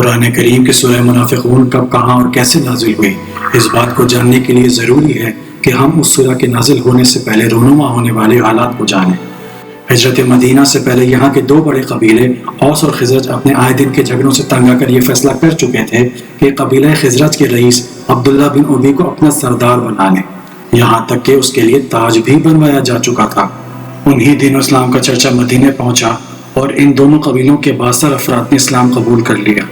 قرآن کریم کی سورہ منافقون کب، کہاں اور کیسے نازل ہوئی، اس بات کو جاننے کے لیے ضروری ہے کہ ہم اس سورہ کے نازل ہونے سے پہلے رونما ہونے والے حالات کو جانیں۔ ہجرت مدینہ سے پہلے یہاں کے دو بڑے قبیلے اوس اور خزرج اپنے آئے دن کے جھگڑوں سے تنگ آ کر یہ فیصلہ کر چکے تھے کہ قبیلہ خزرج کے رئیس عبداللہ بن ابی کو اپنا سردار بنا لیں، یہاں تک کہ اس کے لیے تاج بھی بنوایا جا چکا تھا۔ انہی دنوں اسلام کا چرچا مدینے پہنچا اور ان دونوں قبیلوں کے باثر افراد نے اسلام قبول کر لیا،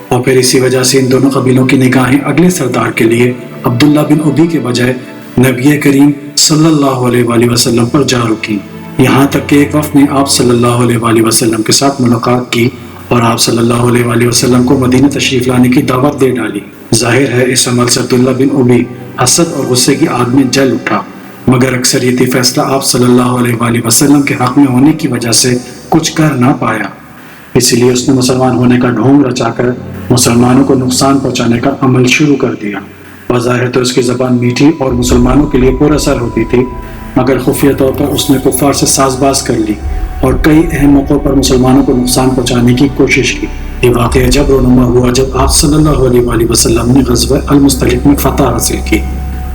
اور پھر اسی وجہ سے ان دونوں قبیلوں کی نگاہیں اگلے سردار کے لیے عبداللہ بن ابی کے بجائے نبی کریم صلی اللہ علیہ وآلہ وسلم پر جا رکی، یہاں تک کہ ایک وفد نے آپ صلی اللہ علیہ وآلہ وسلم کے ساتھ ملاقات کی اور آپ صلی اللہ علیہ وآلہ وسلم کو مدینہ تشریف لانے کی دعوت دے ڈالی۔ ظاہر ہے اس عمل سے عبداللہ بن ابی حسد اور غصے کی آگ میں جل اٹھا، مگر اکثریتی فیصلہ آپ صلی اللہ علیہ وآلہ وسلم کے حق میں ہونے کی وجہ سے کچھ کر نہ پایا، اس لیے اس نے مسلمان ہونے کا ڈھونگ رچا کر مسلمانوں کو نقصان پہنچانے کا عمل شروع کر دیا۔ بظاہر تو اس کی زبان میٹھی اور مسلمانوں کے لیے پر اثر ہوتی تھی، مگر خفیہ طور پر اس نے کفار سے ساز باز کر لی اور کئی اہم موقعوں پر مسلمانوں کو نقصان پہنچانے کی کوشش کی۔ یہ واقعہ جب رونما ہوا جب آپ صلی اللہ علیہ وآلہ وسلم نے غزوہ المستلق میں فتح حاصل کی۔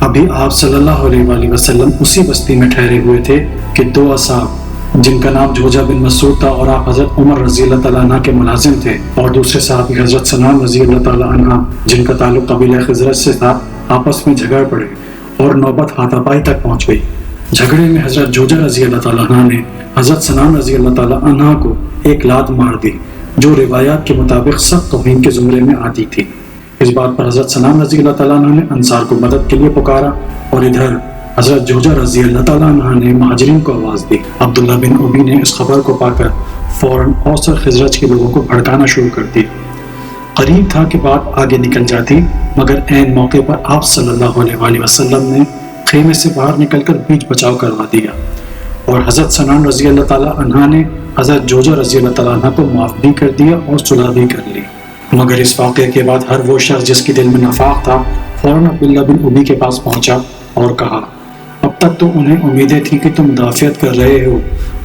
ابھی آپ صلی اللہ علیہ وآلہ وسلم اسی بستی میں ٹھہرے ہوئے تھے کہ دو اصحاب جن کا نام جوجہ بن مسعود تھا اور آپ حضرت عمر رضی اللہ تعالیٰ عنہ کے ملازم تھے، اور دوسرے صحابی حضرت سنان رضی اللہ تعالیٰ عنہ جن کا تعلق قبیلہ خزرج سے تھا، آپس میں جھگڑ پڑے اور نوبت ہاتھا پائی تک پہنچ گئی۔ جھگڑے میں حضرت جوجہ رضی اللہ تعالیٰ عنہ نے حضرت سنان رضی اللہ تعالیٰ عنہ کو ایک لات مار دی، جو روایات کے مطابق سخت توہین کے زمرے میں آتی تھی۔ اس بات پر حضرت سنان رضی اللہ تعالیٰ عنہ نے انصار کو مدد کے لیے پکارا، اور ادھر حضرت جوجہ رضی اللہ تعالیٰ عنہ نے مہاجرین کو آواز دی۔ عبداللہ بن ابی نے اس خبر کو پا کر فوراً اوس اور خزرج کے لوگوں کو بھڑکانا شروع کر دی۔ قریب تھا کہ بات آگے نکل جاتی، مگر عین موقع پر آپ صلی اللہ علیہ وآلہ وسلم نے خیمے سے باہر نکل کر بیچ بچاؤ کروا دیا، اور حضرت سنان رضی اللہ تعالیٰ عنہ نے حضرت جوجہ رضی اللہ تعالیٰ عنہ کو معاف بھی کر دیا اور صلح بھی کر لی۔ مگر اس واقعے کے بعد ہر وہ شخص جس کے دل میں نفاق تھا فوراً عبداللہ بن ابی کے پاس پہنچا اور کہا، اب تک تو انہیں امیدیں تھی کہ تم مدافعت کر رہے ہو،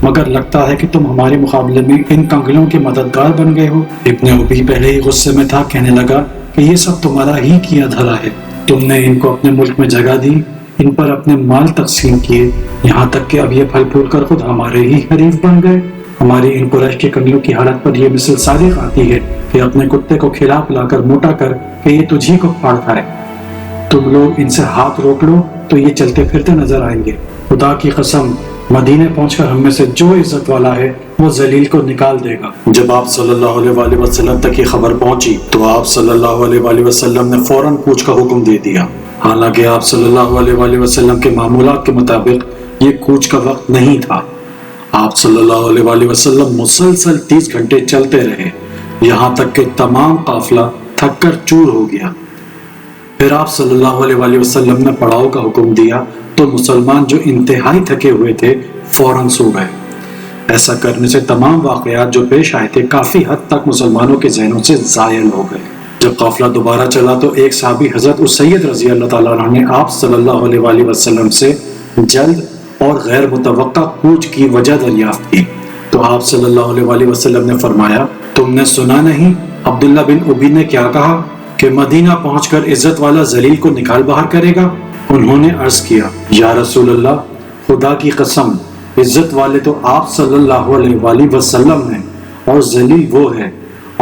مگر لگتا ہے کہ تم ہمارے مقابلے میں ان کنگلوں کے مددگار بن گئے ہو۔ ابن ابی پہلے ہی غصے میں تھا، کہنے لگا کہ یہ سب تمہارا ہی کیا دھرا ہے، تم نے ان کو اپنے ملک میں جگہ دی، ان پر اپنے مال تقسیم کیے، یہاں تک کہ اب یہ پھل پھول کر خود ہمارے ہی حریف بن گئے۔ ہماری ان قریش کے کنگلوں کی حالت پر یہ مثل صادق آتی ہے کہ اپنے کتے کو کھلا پلا کر موٹا کر کہ یہ تجھی کو پھاڑ کھائے۔ تم لوگ ان سے ہاتھ روک لو تو یہ چلتے پھرتے نظر آئیں گے۔ خدا کی قسم، مدینے پہنچ کر ہم میں سے جو عزت والا ہے وہ ذلیل کو نکال دے گا۔ جب آپ صلی اللہ علیہ وآلہ وسلم تک یہ خبر پہنچی تو آپ صلی اللہ علیہ وآلہ وسلم نے فوراً کوچ کا حکم دے دیا۔ حالانکہ آپ صلی اللہ علیہ وآلہ وسلم کے معمولات کے مطابق یہ کوچ کا وقت نہیں تھا۔ آپ صلی اللہ علیہ وآلہ وسلم مسلسل 30 گھنٹے چلتے رہے، یہاں تک کہ تمام قافلہ تھک کر چور ہو گیا۔ پھر آپ صلی اللہ علیہ وآلہ وسلم نے پڑاؤ کا حکم دیا تو مسلمان جو انتہائی تھکے ہوئے تھے فوراً سو گئے۔ ایسا کرنے سے تمام واقعات جو پیش آئے تھے کافی حد تک مسلمانوں کے ذہنوں سے زائل ہو گئے۔ جب قافلہ دوبارہ چلا تو ایک صحابی حضرت اسید رضی اللہ تعالیٰ عنہ نے آپ صلی اللہ علیہ وآلہ وسلم سے جلد اور غیر متوقع کوچ کی وجہ دریافت کی، تو آپ صلی اللہ علیہ وآلہ وسلم نے فرمایا، تم نے سنا نہیں عبداللہ بن ابی نے کیا کہا کہ مدینہ پہنچ کر عزت والا ذلیل کو نکال باہر کرے گا؟ انہوں نے عرض کیا، یا رسول اللہ، خدا کی قسم، عزت والے تو آپ صلی اللہ علیہ وآلہ وسلم ہیں اور ذلیل وہ ہے،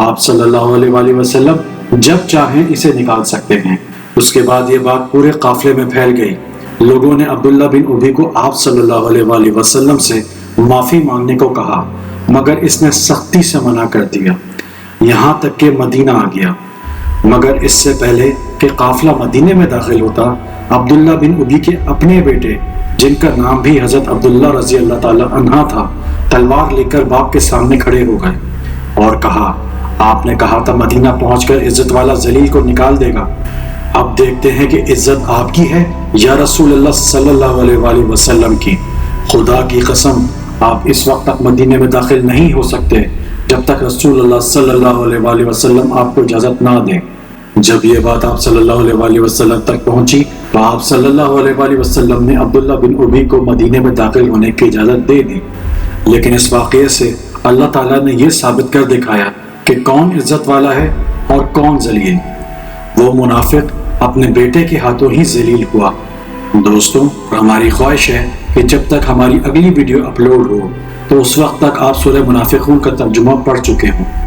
آپ صلی اللہ علیہ وآلہ وسلم جب چاہیں اسے نکال سکتے ہیں۔ اس کے بعد یہ بات پورے قافلے میں پھیل گئی۔ لوگوں نے عبداللہ بن ابی کو آپ صلی اللہ علیہ وآلہ وسلم سے معافی مانگنے کو کہا، مگر اس نے سختی سے منع کر دیا، یہاں تک کہ مدینہ آ گیا۔ مگر اس سے پہلے کہ قافلہ مدینے میں داخل ہوتا، عبداللہ بن ابی کے اپنے بیٹے جن کا نام بھی حضرت عبداللہ رضی اللہ تعالیٰ عنہ تھا، تلوار لے کر باپ کے سامنے کھڑے ہو گئے اور کہا، آپ نے کہا تھا مدینہ پہنچ کر عزت والا ذلیل کو نکال دے گا، اب دیکھتے ہیں کہ عزت آپ کی ہے یا رسول اللہ صلی اللہ علیہ وآلہ وسلم کی۔ خدا کی قسم، آپ اس وقت تک مدینے میں داخل نہیں ہو سکتے جب تک رسول اللہ صلی اللہ علیہ وآلہ وسلم آپ کو اجازت نہ دیں۔ جب یہ بات آپ صلی اللہ علیہ وآلہ وسلم تک پہنچی تو آپ صلی اللہ علیہ وآلہ وسلم نے عبداللہ بن ابی کو مدینے میں داخل ہونے کی اجازت دے دی، لیکن اس واقعے سے اللہ تعالیٰ نے یہ ثابت کر دکھایا کہ کون عزت والا ہے اور کون ذلیل؟ وہ منافق اپنے بیٹے کے ہاتھوں ہی ذلیل ہوا۔ دوستوں، ہماری خواہش ہے کہ جب تک ہماری اگلی ویڈیو اپلوڈ ہو تو اس وقت تک آپ سورہ منافقون کا ترجمہ پڑھ چکے ہوں۔